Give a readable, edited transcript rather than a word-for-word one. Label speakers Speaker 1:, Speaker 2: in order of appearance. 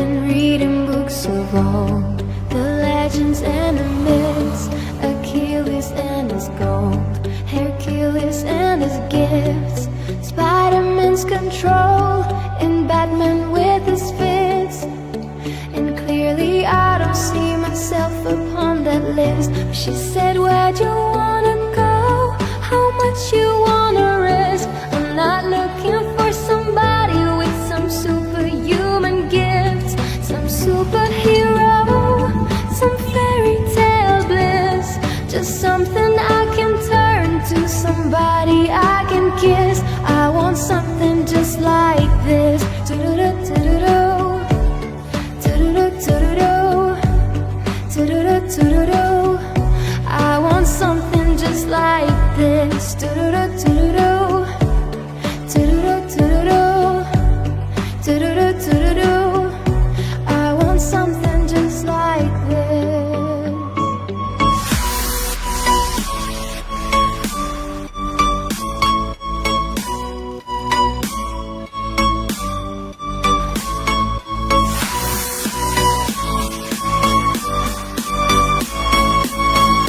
Speaker 1: been reading books of old, the legends and the myths, Achilles and his gold, Hercules and his gifts, Spider-Man's control, and Batman with his fists. And clearly I don't see myself upon that list. She said, where'd you wanna go? How much you wanna risk? I'm not looking for somebody with some superhuman gifts, some superhero, some fairy tale bliss. Just something I can turn to, somebody I can kiss. I want something just like this. Do-do-do-do-do-do, do-do-do-do-do, do-do-do-do-do. I want something just like this. Do-do-do-do-do, do-do-do-do-do, do-do-do-do-do.